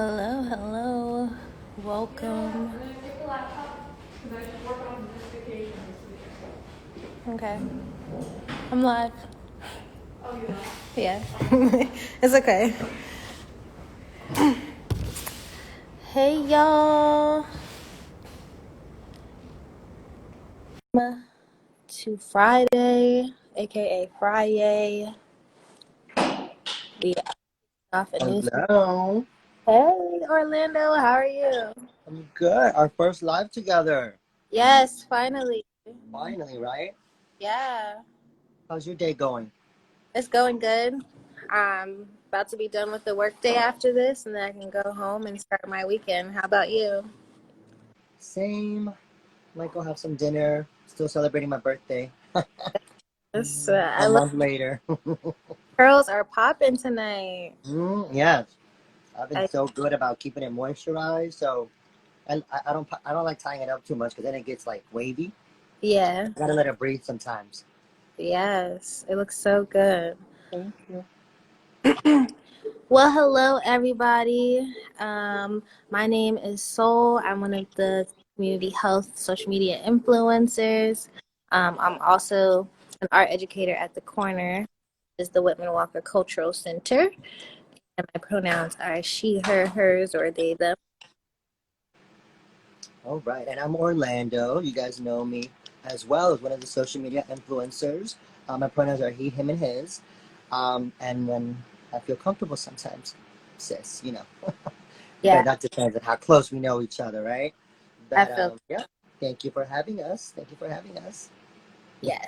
Hello, hello. Welcome. Okay. I'm live. Yeah. It's okay. Hey, y'all. To Friday, aka Friday. We are off a new. Hello. Hey, Orlando. How are you? I'm good. Our first live together. Yes, finally. Finally, right? Yeah. How's your day going? It's going good. I'm about to be done with the workday after this, and then I can go home and start my weekend. How about you? Same. Might go have some dinner. Still celebrating my birthday. Yes, A I love month later. curls are popping tonight. Yes. I've been I, so good about keeping it moisturized. So I don't like tying it up too much because then it gets like wavy. yeah, I gotta let it breathe sometimes. yes, it looks so good. Thank you. Well, hello everybody. My name is Soul. I'm one of the community health social media influencers. I'm also an art educator at the corner, is the Whitman-Walker Cultural Center, and my pronouns are she, her, hers, or they, them. All right. And I'm Orlando. You guys know me as well as one of the social media influencers. My pronouns are he, him, and his. And when I feel comfortable sometimes, sis, Yeah, but that depends on how close we know each other, right? I But feel yeah, thank you for having us. Thank you for having us. yeah.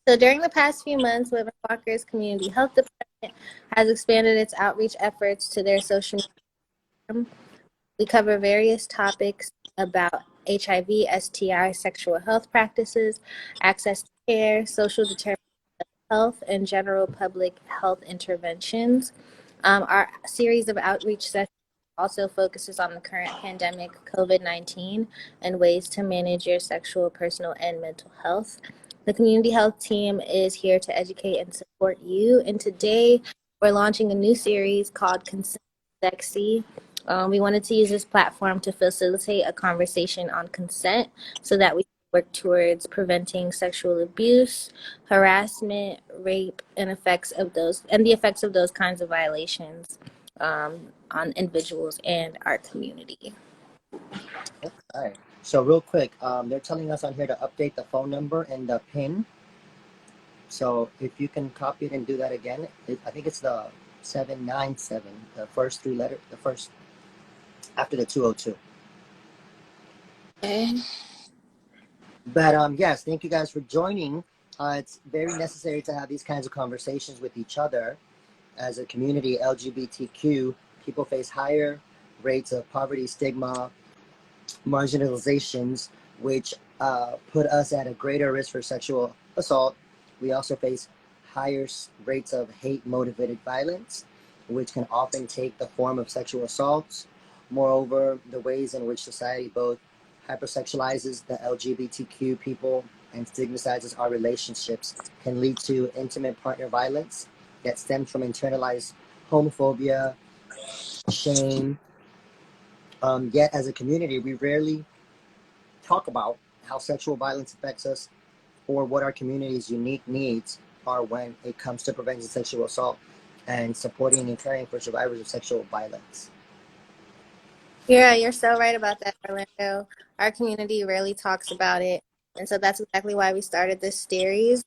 So during the past few months, Whitman-Walker's community health department has expanded its outreach efforts to their social media. We cover various topics about HIV, STI, sexual health practices, access to care, social determinants of health, and general public health interventions. Our series of outreach sessions also focuses on the current pandemic, COVID-19, and ways to manage your sexual, personal, and mental health. The community health team is here to educate and support you. And today we're launching a new series called Consent Sexy. We wanted to use this platform to facilitate a conversation on consent so that we work towards preventing sexual abuse, harassment, rape, and the effects of those kinds of violations on individuals and our community. All right. So real quick, they're telling us on here to update the phone number and the PIN. So if you can copy it and do that again, I think it's the 797, the first three letter, the first after the 202. Okay. But yes, thank you guys for joining. It's very necessary to have these kinds of conversations with each other. As a community, LGBTQ people face higher rates of poverty, stigma, marginalizations, which put us at a greater risk for sexual assault. We also face higher rates of hate-motivated violence, which can often take the form of sexual assaults. Moreover, the ways in which society both hypersexualizes the LGBTQ people and stigmatizes our relationships can lead to intimate partner violence that stems from internalized homophobia, shame. Yet, as a community, we rarely talk about how sexual violence affects us or what our community's unique needs are when it comes to preventing sexual assault and supporting and caring for survivors of sexual violence. Yeah, you're so right about that, Orlando. Our community rarely talks about it. And so that's exactly why we started this series.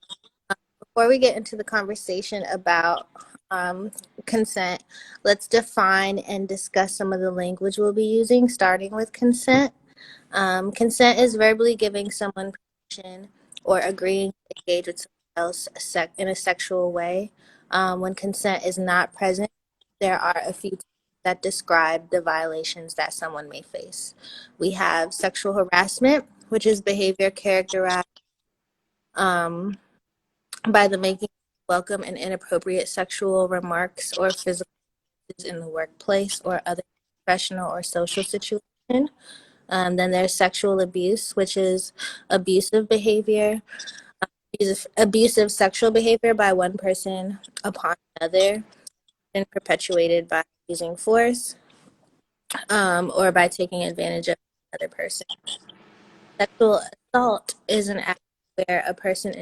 Before we get into the conversation about um, consent, let's define and discuss some of the language we'll be using, starting with consent. Consent is verbally giving someone permission or agreeing to engage with someone else in a sexual way. When consent is not present, there are a few terms that describe the violations that someone may face. We have sexual harassment, which is behavior characterized um, by the making of welcome and inappropriate sexual remarks or physical in the workplace or other professional or social situation. Then there's sexual abuse, which is abusive behavior, abusive sexual behavior by one person upon another, and perpetuated by using force. or by taking advantage of another person. Sexual assault is an act where a person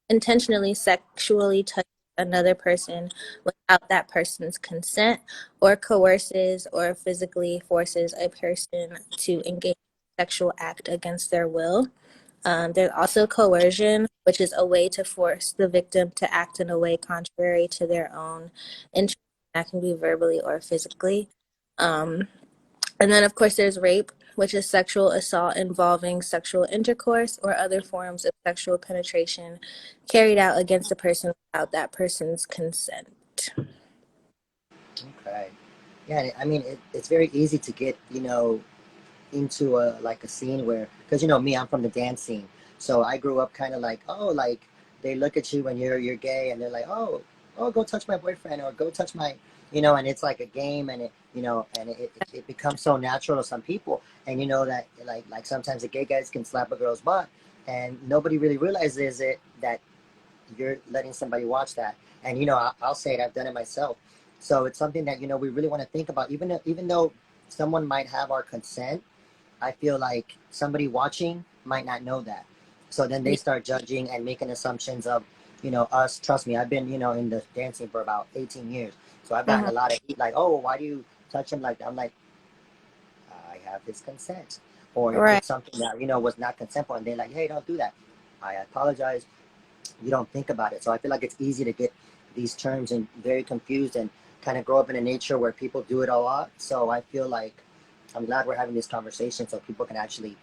intentionally sexually touches another person without that person's consent, or coerces or physically forces a person to engage in a sexual act against their will. There's also coercion, which is a way to force the victim to act in a way contrary to their own interest. That can be verbally or physically. Um, and then, of course, there's rape, which is sexual assault involving sexual intercourse or other forms of sexual penetration carried out against a person without that person's consent. Okay. Yeah, I mean, it's very easy to get, into a like a scene where, because me, I'm from the dance scene, so I grew up kind of like, oh, like they look at you when you're gay, and they're like, oh, go touch my boyfriend, or go touch my, and it's like a game, and it becomes so natural to some people, and that like sometimes the gay guys can slap a girl's butt, and nobody really realizes it that you're letting somebody watch that, and I'll say it, I've done it myself, so it's something that we really want to think about, even though someone might have our consent. I feel like somebody watching might not know that. So then they start judging and making assumptions of, us. Trust me, I've been, in the dancing for about 18 years. So I've gotten Mhm. a lot of heat like, oh, why do you touch him like that? I'm like, I have his consent. Or if Right. it's something that, was not consensual and they're like, hey, don't do that. I apologize. You don't think about it. So I feel like it's easy to get these terms and very confused and kind of grow up in a nature where people do it a lot. So I feel like I'm glad we're having this conversation so people can actually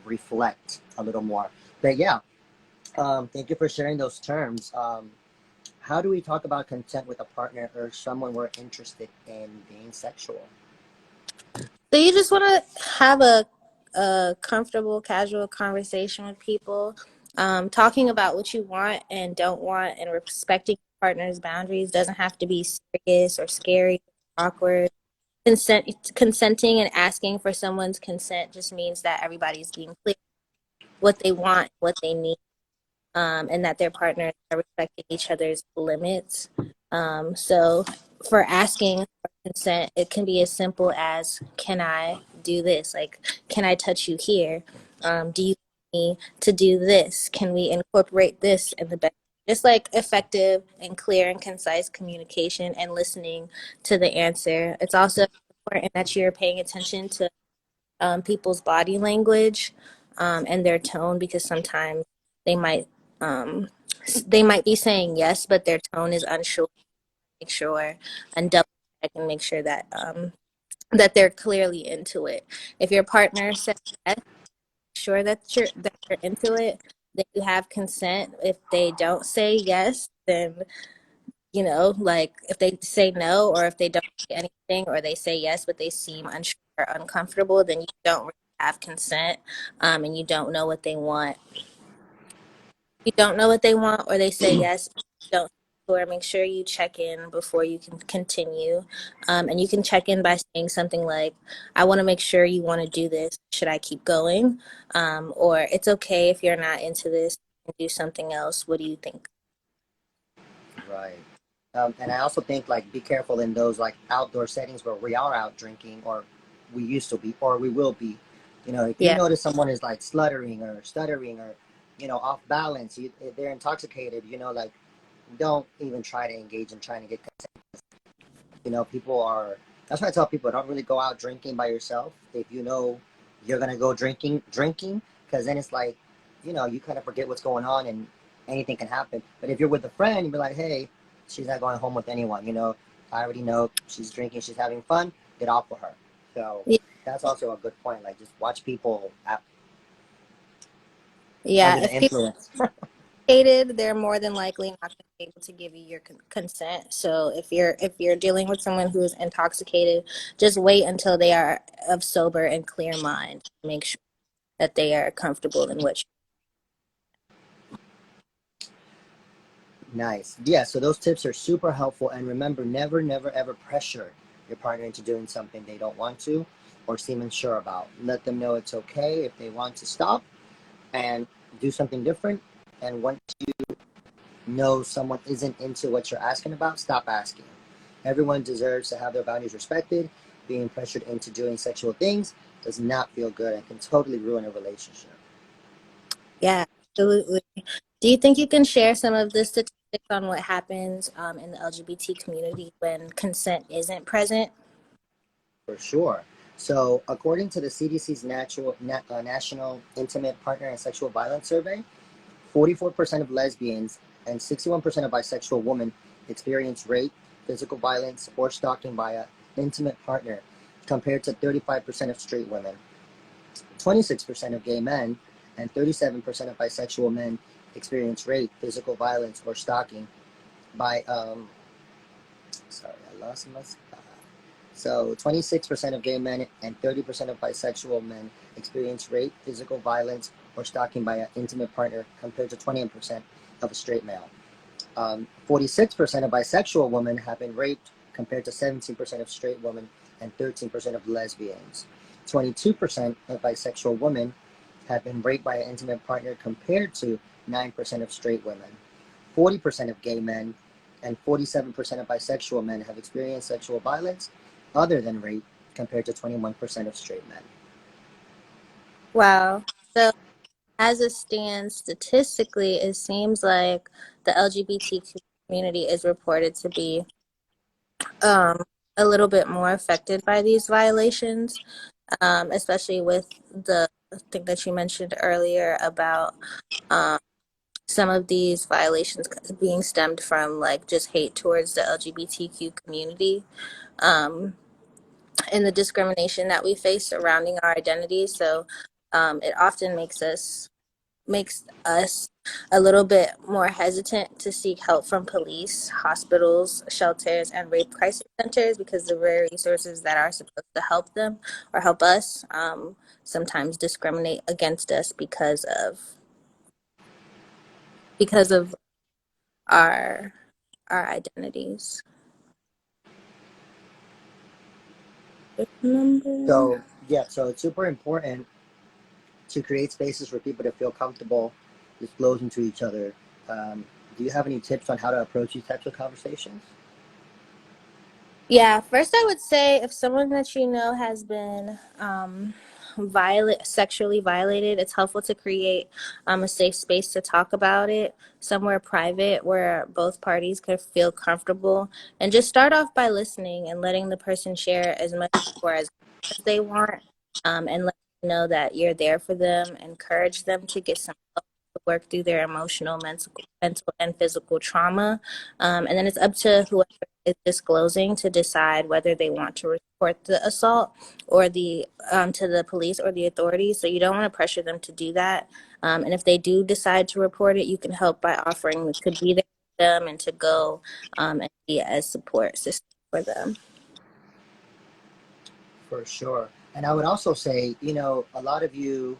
reflect a little more. But yeah, thank you for sharing those terms. How do we talk about consent with a partner or someone we're interested in being sexual? So you just want to have a comfortable, casual conversation with people, talking about what you want and don't want, and respecting your partner's boundaries doesn't have to be serious or scary, or awkward. Consenting and asking for someone's consent just means that everybody's being clear what they want, what they need, and that their partners are respecting each other's limits. So, for asking for consent, it can be as simple as, "Can I do this?" Like, "Can I touch you here?" Do you want me to do this? Can we incorporate this in the bed? Just like effective and clear and concise communication and listening to the answer. It's also important that you're paying attention to people's body language and their tone, because sometimes they might um, they might be saying yes, but their tone is unsure. Make sure and double check and make sure that that they're clearly into it. If your partner says yes, make sure that you're into it. That you have consent. If they don't say yes, then like if they say no, or if they don't say anything, or they say yes but they seem unsure or uncomfortable, then you don't really have consent, and you don't know what they want. You don't know what they want, or they say yes, don't or make sure you check in before you can continue. And you can check in by saying something like, "I want to make sure you want to do this. Should I keep going?" Or, "It's okay if you're not into this, and do something else. What do you think?" Right. And I also think like be careful in those like outdoor settings where we are out drinking, or we used to be, or we will be. If you Yeah. notice someone is like sluttering or stuttering or off balance, they're intoxicated. Like don't even try to engage in trying to get. People are. That's why I tell people don't really go out drinking by yourself. If you know you're gonna go drinking, because then it's like, you kind of forget what's going on and anything can happen. But if you're with a friend, you be like, hey, she's not going home with anyone. I already know she's drinking, she's having fun. Get off with her. So Yeah. that's also a good point. Like just watch people under Yeah. the If people influence. hated, they're more than likely not going to be able to give you your consent. So if you're dealing with someone who is intoxicated, just wait until they are of sober and clear mind. Make sure that they are comfortable in what. Nice. Yeah, so those tips are super helpful. And remember, never, never, ever pressure your partner into doing something they don't want to or seem unsure about. Let them know it's okay if they want to stop and do something different. And once you know someone isn't into what you're asking about, stop asking. Everyone deserves to have their boundaries respected. being pressured into doing sexual things does not feel good and can totally ruin a relationship. Yeah, absolutely. Do you think you can share some of the statistics on what happens in the LGBT community when consent isn't present? For sure. So, according to the CDC's National Intimate Partner and Sexual Violence Survey, 44% of lesbians and 61% of bisexual women experience rape, physical violence, or stalking by an intimate partner, compared to 35% of straight women. 26% of gay men and 37% of bisexual men experience rape, physical violence, or stalking by, sorry, I lost my spot. So 26% of gay men and 30% of bisexual men experience rape, physical violence, or stalking by an intimate partner, compared to 28% of a straight male. 46% of bisexual women have been raped, compared to 17% of straight women and 13% of lesbians. 22% of bisexual women have been raped by an intimate partner, compared to 9% of straight women. 40% of gay men and 47% of bisexual men have experienced sexual violence other than rape, compared to 21% of straight men. Wow. So, as it stands statistically, it seems like the LGBTQ community is reported to be um, a little bit more affected by these violations, especially with the thing that you mentioned earlier about um, some of these violations being stemmed from like just hate towards the LGBTQ community, um, and the discrimination that we face surrounding our identities. So it often makes us a little bit more hesitant to seek help from police, hospitals, shelters, and rape crisis centers, because the very resources that are supposed to help them or help us sometimes discriminate against us because of our our identities. Remember? So, yeah, so it's super important to create spaces for people to feel comfortable disclosing to each other. Do you have any tips on how to approach these types of conversations? Yeah, first I would say if someone that you know has been sexually violated, it's helpful to create a safe space to talk about it, somewhere private where both parties could feel comfortable. And just start off by listening and letting the person share as much or as they want, and let them know that you're there for them. Encourage them to get some help to work through their emotional, mental and physical trauma. And then it's up to whoever is disclosing to decide whether they want to report the assault or the to the police or the authorities. So you don't want to pressure them to do that. And if they do decide to report it, you can help by offering to be there for them and to go and be a support system for them. For sure. And I would also say, a lot of you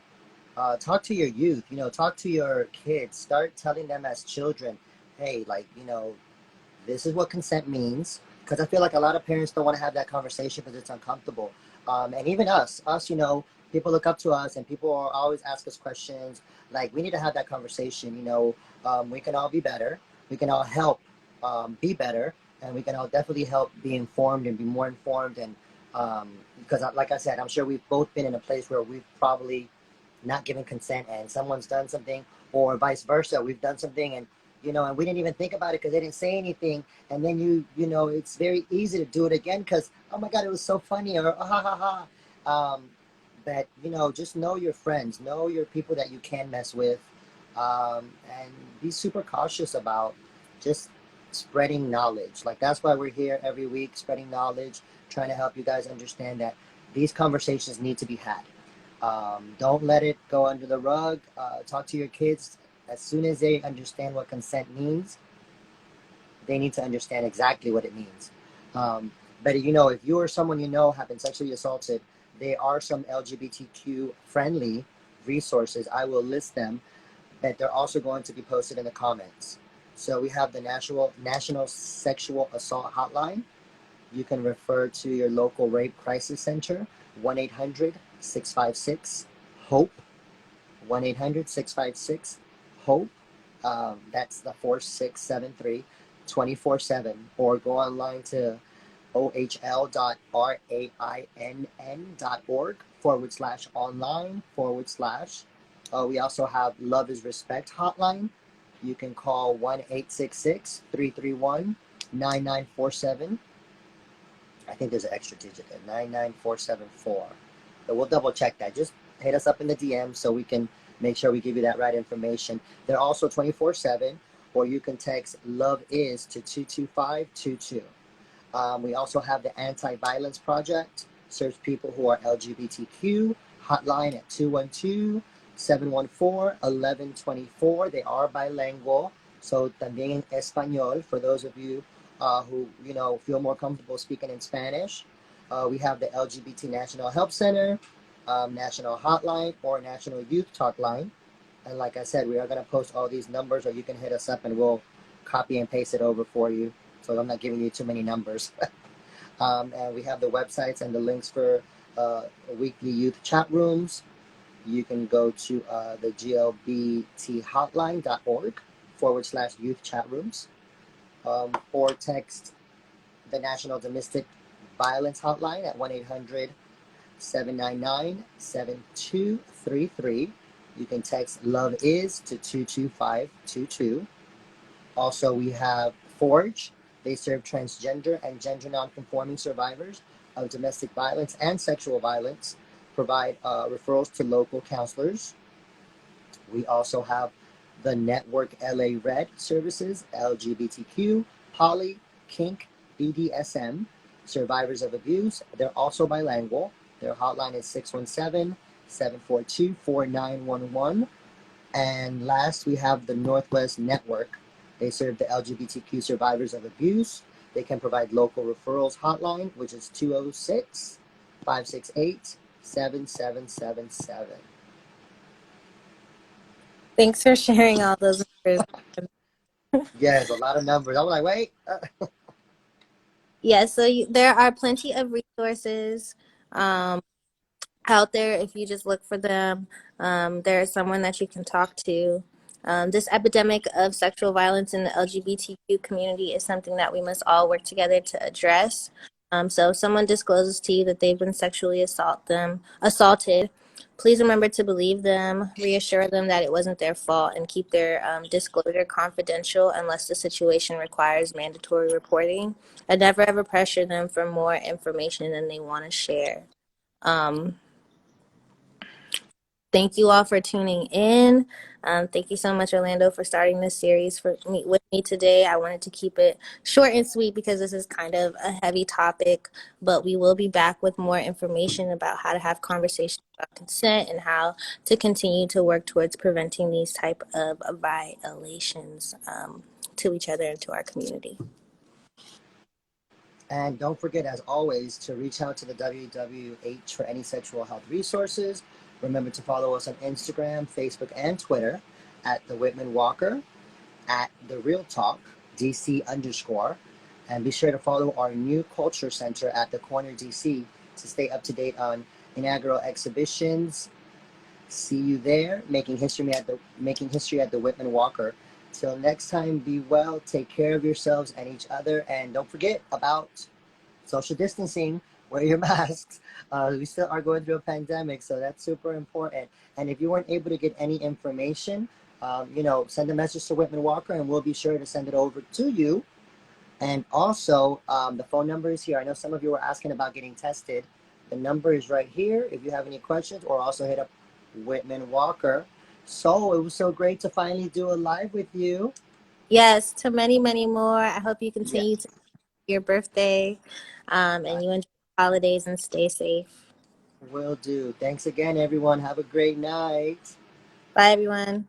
talk to your youth, talk to your kids, start telling them as children, hey, like, this is what consent means. Because I feel like a lot of parents don't want to have that conversation because it's uncomfortable. And even us, people look up to us and people are always ask us questions. Like, we need to have that conversation. We can all be better. We can all help be better. And we can all definitely help be informed and be more informed. And because, like I said, I'm sure we've both been in a place where we've probably not given consent and someone's done something, or vice versa. We've done something and and we didn't even think about it because they didn't say anything. And then it's very easy to do it again because, oh my God, it was so funny, or ah, ha ha ha. But just know your friends, know your people that you can mess with, and be super cautious about just spreading knowledge. Like, that's why we're here every week, spreading knowledge, trying to help you guys understand that these conversations need to be had. Don't let it go under the rug. Talk to your kids. As soon as they understand what consent means, they need to understand exactly what it means. But if you or someone have been sexually assaulted, there are some LGBTQ friendly resources. I will list them, but they're also going to be posted in the comments. So we have the National Sexual Assault Hotline. You can refer to your local rape crisis center, 1-800-656-HOPE, 1-800-656-HOPE. That's the 4673 24/7, or go online to ohl.rainn.org/online/. We also have Love is Respect hotline. You can call 1-866-331-9947. I think there's an extra digit there, 99474. But we'll double check that. Just hit us up in the DM so we can make sure we give you that right information. They're also 24/7, or you can text Love Is to 22522. We also have the Anti-Violence Project, serves people who are LGBTQ, hotline at 212-714-1124. They are bilingual, so también en español for those of you who feel more comfortable speaking in Spanish. We have the LGBT National Help Center, National Hotline, or National Youth Talk Line. And like I said, we are going to post all these numbers, or you can hit us up and we'll copy and paste it over for you. So I'm not giving you too many numbers. And we have the websites and the links for weekly youth chat rooms. You can go to the glbthotline.org/youth chat rooms, or text the National Domestic Violence Hotline at 1-800-799-7233. You can text Love Is to 22522. Also, we have Forge. They serve transgender and gender nonconforming survivors of domestic violence and sexual violence, provide referrals to local counselors. We also have the Network LA Red services, LGBTQ, poly, kink, BDSM, survivors of abuse. They're also bilingual. Their hotline is 617-742-4911. And last, we have the Northwest Network. They serve the LGBTQ survivors of abuse. They can provide local referrals hotline, which is 206-568-7777. Thanks for sharing all those numbers. Yes, a lot of numbers. I'm like, wait. Yeah, so there are plenty of resources out there if you just look for them. There's someone that you can talk to. This epidemic of sexual violence in the LGBTQ community is something that we must all work together to address. So if someone discloses to you that they've been sexually assaulted, please remember to believe them, reassure them that it wasn't their fault, and keep their disclosure confidential unless the situation requires mandatory reporting. And never ever pressure them for more information than they want to share. Um, Thank you all for tuning in. Thank you so much, Orlando, for starting this series with me today. I wanted to keep it short and sweet because this is kind of a heavy topic, but we will be back with more information about how to have conversations about consent and how to continue to work towards preventing these type of violations to each other and to our community. And don't forget, as always, to reach out to the WWH for any sexual health resources. Remember to follow us on Instagram, Facebook, and Twitter at the Whitman-Walker, at the Real Talk, DC_. And be sure to follow our new culture center at the Corner DC to stay up to date on inaugural exhibitions. See you there, making history at the Whitman-Walker. Till next time, be well, take care of yourselves and each other, and don't forget about social distancing, wear your masks. We still are going through a pandemic, so that's super important. And if you weren't able to get any information, send a message to Whitman-Walker and we'll be sure to send it over to you. And also, the phone number is here. I know some of you were asking about getting tested. The number is right here if you have any questions, or also hit up Whitman-Walker. So it was so great to finally do a live with you. Yes, to many, many more. I hope you Yeah, continue to your birthday and you enjoy the holidays and stay safe. will do. Thanks again, everyone. Have a great night. Bye, everyone.